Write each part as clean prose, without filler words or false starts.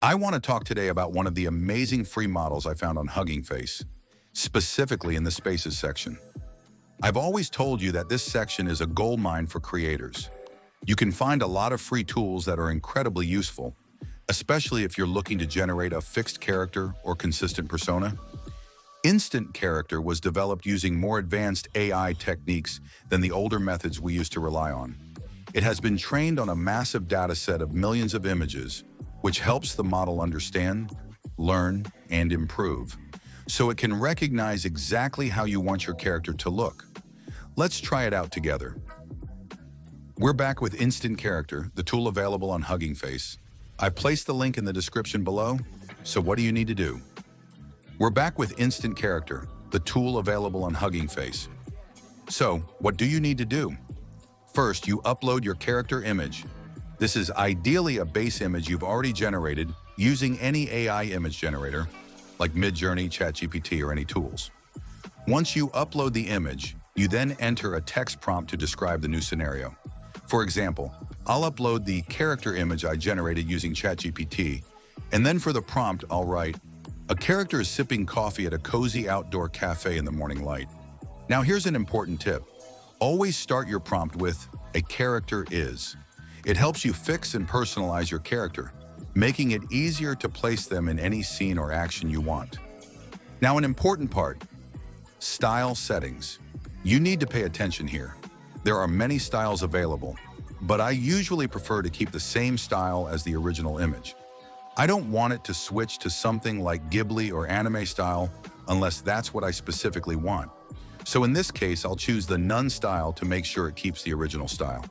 I want to talk today about one of the amazing free models I found on Hugging Face, specifically in the Spaces section. I've always told you that this section is a goldmine for creators. You can find a lot of free tools that are incredibly useful, especially if you're looking to generate a fixed character or consistent persona. Instant Character was developed using more advanced AI techniques than the older methods we used to rely on. It has been trained on a massive data set of millions of images, which helps the model understand, learn, and improve, so it can recognize exactly how you want your character to look. Let's try it out together. We're back with Instant Character, the tool available on Hugging Face. I've placed the link in the description below, so what do you need to do? We're back with Instant Character, the tool available on Hugging Face. So, what do you need to do? First, you upload your character image. This is ideally a base image you've already generated using any AI image generator, like Midjourney, ChatGPT, or any tools. Once you upload the image, you then enter a text prompt to describe the new scenario. For example, I'll upload the character image I generated using ChatGPT, and then for the prompt, I'll write, "A character is sipping coffee at a cozy outdoor cafe in the morning light." Now here's an important tip. Always start your prompt with, "A character is." It helps you fix and personalize your character, making it easier to place them in any scene or action you want. Now, an important part, style settings. You need to pay attention here. There are many styles available, but I usually prefer to keep the same style as the original image. I don't want it to switch to something like Ghibli or anime style unless that's what I specifically want. So in this case, I'll choose the none style to make sure it keeps the original style.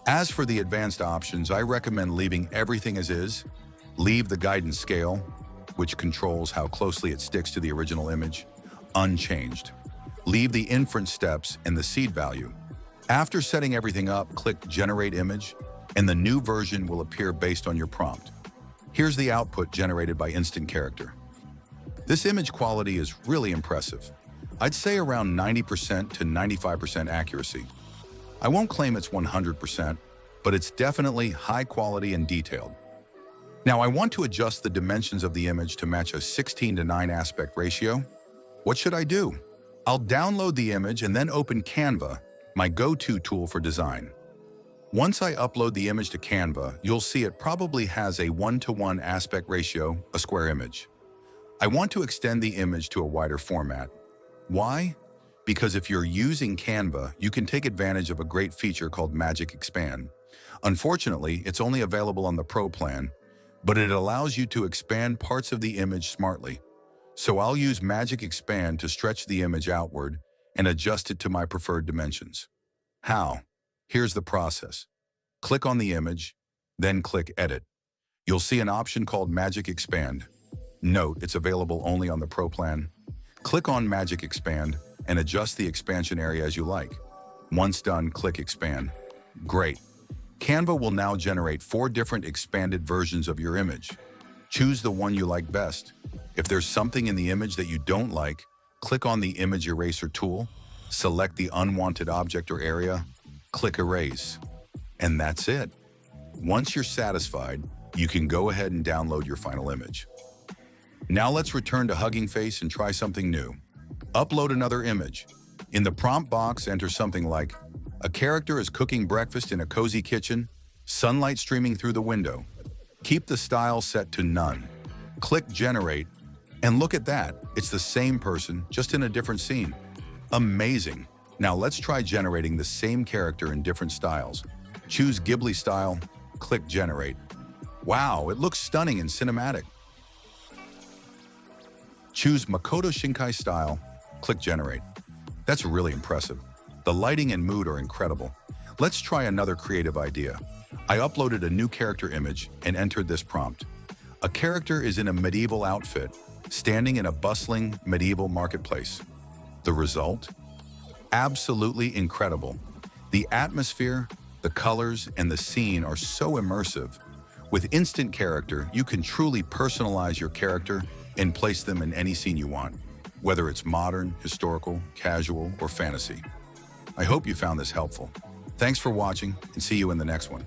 As for the advanced options, I recommend leaving everything as is. Leave the guidance scale, which controls how closely it sticks to the original image, unchanged. Leave the inference steps and the seed value. After setting everything up, click Generate Image, and the new version will appear based on your prompt. Here's the output generated by Instant Character. This image quality is really impressive. I'd say around 90% to 95% accuracy. I won't claim it's 100%, but it's definitely high quality and detailed. Now I want to adjust the dimensions of the image to match a 16:9 aspect ratio. What should I do? I'll download the image and then open Canva, my go-to tool for design. Once I upload the image to Canva, you'll see it probably has a 1:1 aspect ratio, a square image. I want to extend the image to a wider format. Why? Because if you're using Canva, you can take advantage of a great feature called Magic Expand. Unfortunately, it's only available on the Pro plan, but it allows you to expand parts of the image smartly. So I'll use Magic Expand to stretch the image outward and adjust it to my preferred dimensions. How? Here's the process. Click on the image, then click Edit. You'll see an option called Magic Expand. Note, it's available only on the Pro plan. Click on Magic Expand and adjust the expansion area as you like. Once done, click Expand. Great. Canva will now generate 4 different expanded versions of your image. Choose the one you like best. If there's something in the image that you don't like, click on the Image Eraser tool, select the unwanted object or area, click Erase. And that's it. Once you're satisfied, you can go ahead and download your final image. Now let's return to Hugging Face and try something new. Upload another image. In the prompt box, enter something like, "A character is cooking breakfast in a cozy kitchen, sunlight streaming through the window." Keep the style set to none. Click Generate, and look at that. It's the same person, just in a different scene. Amazing. Now let's try generating the same character in different styles. Choose Ghibli style, click Generate. Wow, it looks stunning and cinematic. Choose Makoto Shinkai style, click Generate. That's really impressive. The lighting and mood are incredible. Let's try another creative idea. I uploaded a new character image and entered this prompt. A character is in a medieval outfit, standing in a bustling medieval marketplace. The result? Absolutely incredible. The atmosphere, the colors, and the scene are so immersive. With Instant Character, you can truly personalize your character and place them in any scene you want, whether it's modern, historical, casual, or fantasy. I hope you found this helpful. Thanks for watching, and see you in the next one.